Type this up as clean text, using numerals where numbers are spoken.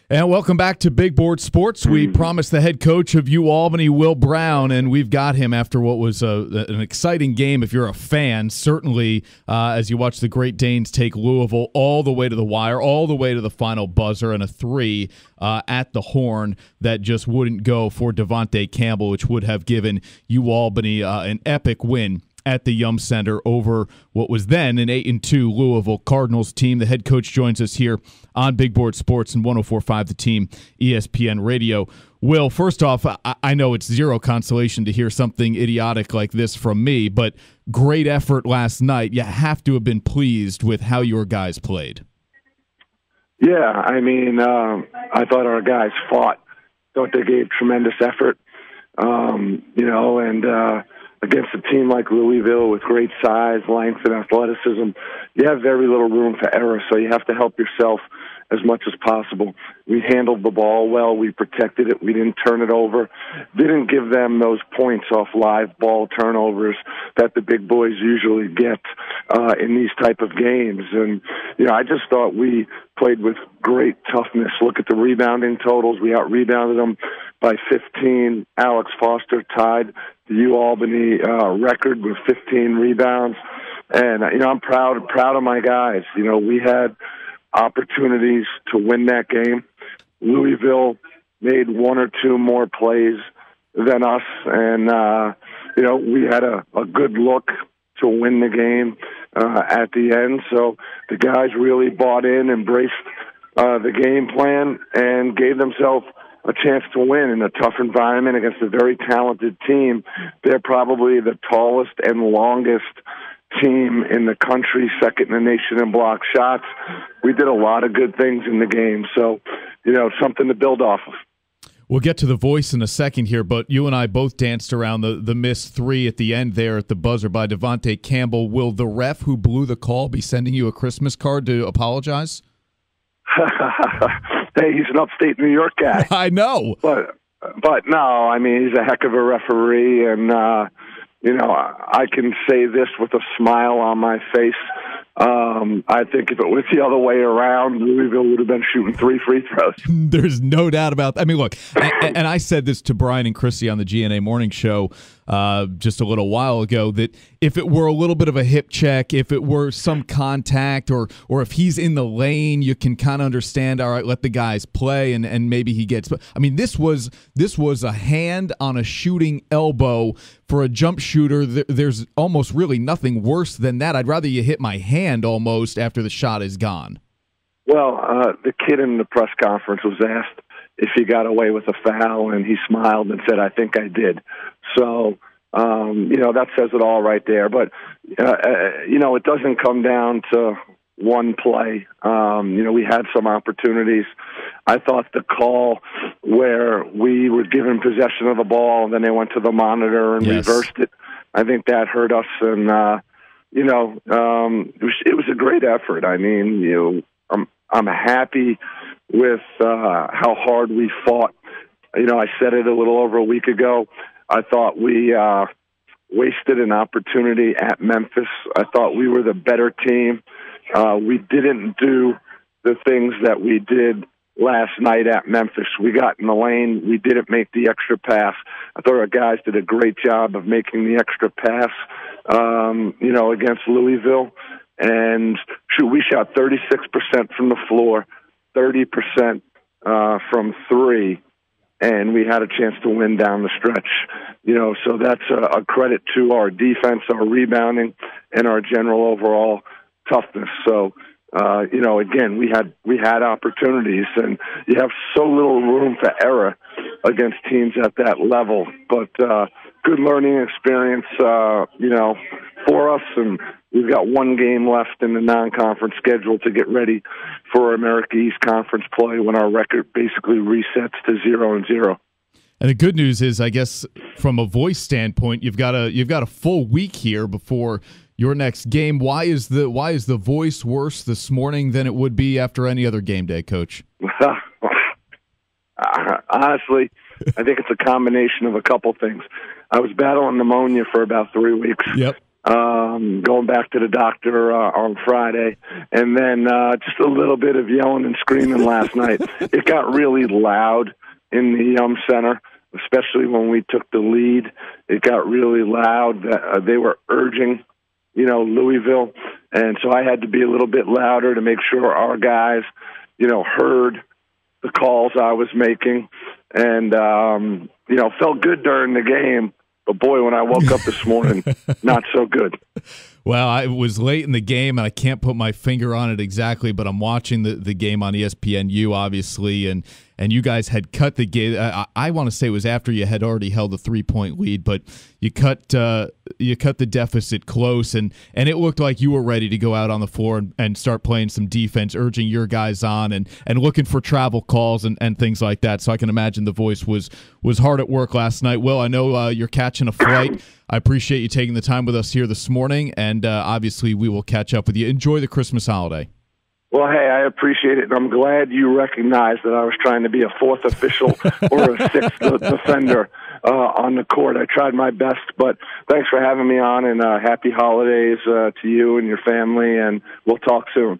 And welcome back to Big Board Sports. We promised the head coach of UAlbany, Will Brown, and we've got him after what was an exciting game if you're a fan, certainly as you watch the Great Danes take Louisville all the way to the wire, all the way to the final buzzer, and a 3 at the horn that just wouldn't go for Devontae Campbell, which would have given UAlbany an epic win at the Yum Center over what was then an 8-2 Louisville Cardinals team. The head coach joins us here on Big Board Sports and 104.5 The Team, ESPN Radio. Will, first off, I know it's zero consolation to hear something idiotic like this from me, but great effort last night. You have to have been pleased with how your guys played. Yeah, I mean, I thought our guys fought. Thought they gave tremendous effort, against a team like Louisville with great size, length, and athleticism, you have very little room for error, so you have to help yourself as much as possible. We handled the ball well. We protected it. We didn't turn it over. Didn't give them those points off live ball turnovers that the big boys usually get in these type of games. And, I just thought we played with great toughness. Look at the rebounding totals. We out-rebounded them by 15. Alex Foster tied the UAlbany record with 15 rebounds. And, I'm proud of my guys. We had opportunities to win that game. Louisville made one or two more plays than us, and we had a good look to win the game at the end. So the guys really bought in, embraced the game plan, and gave themselves a chance to win in a tough environment against a very talented team. They're probably the tallest and longest team in the country, second in the nation in block shots. We did a lot of good things in the game, so something to build off of. We'll get to the voice in a second here, but you and I both danced around the missed 3 at the end there at the buzzer by Devontae Campbell. Will the ref who blew the call be sending you a Christmas card to apologize? Hey, he's an upstate New York guy. I know. But no, I mean, he's a heck of a referee, and I can say this with a smile on my face. I think if it was the other way around, Louisville would have been shooting 3 free throws. There's no doubt about that. I mean, look, and I said this to Brian and Chrissy on the GNA Morning Show just a little while ago, that if it were a little bit of a hip check, if it were some contact, or if he's in the lane, you can kind of understand, all right, let the guys play, and maybe he gets. I mean, this was a hand on a shooting elbow for a jump shooter. There's almost really nothing worse than that. I'd rather you hit my hand almost after the shot is gone. Well, the kid in the press conference was asked if he got away with a foul, and he smiled and said, "I think I did." So, that says it all right there. But, it doesn't come down to one play. We had some opportunities. I thought the call where we were given possession of the ball and then they went to the monitor and reversed it, I think that hurt us. And, it was a great effort. I mean, I'm happy with how hard we fought. I said it a little over a week ago. I thought we wasted an opportunity at Memphis. I thought we were the better team. We didn't do the things that we did last night at Memphis. We got in the lane. We didn't make the extra pass. I thought our guys did a great job of making the extra pass, against Louisville. And we shot 36% from the floor, 30% from 3, and we had a chance to win down the stretch. So that's a credit to our defense, our rebounding, and our general overall toughness. So, again, we had opportunities, and you have so little room for error against teams at that level. But good learning experience, for us, and we've got one game left in the non-conference schedule to get ready for America East Conference play when our record basically resets to 0-0. And the good news is, I guess, from a voice standpoint, you've got a full week here before your next game. Why is the voice worse this morning than it would be after any other game day, Coach? Honestly, I think it's a combination of a couple things. I was battling pneumonia for about 3 weeks. Yep. going back to the doctor on Friday, and then just a little bit of yelling and screaming last night. It got really loud in the center, especially when we took the lead. It got really loud. They were urging, Louisville, and so I had to be a little bit louder to make sure our guys, heard the calls I was making, and felt good during the game. But boy, when I woke up this morning, not so good. Well, I was late in the game, and I can't put my finger on it exactly, but I'm watching the game on ESPNU, obviously, and you guys had cut the game. I want to say it was after you had already held a 3-point lead, but you cut the deficit close, and it looked like you were ready to go out on the floor and start playing some defense, urging your guys on and looking for travel calls and things like that. So I can imagine the voice was hard at work last night. Will, I know you're catching a flight. I appreciate you taking the time with us here this morning, and obviously we will catch up with you. Enjoy the Christmas holiday. Well, hey, I appreciate it, and I'm glad you recognized that I was trying to be a fourth official or a sixth defender on the court. I tried my best, but thanks for having me on, and happy holidays to you and your family, and we'll talk soon.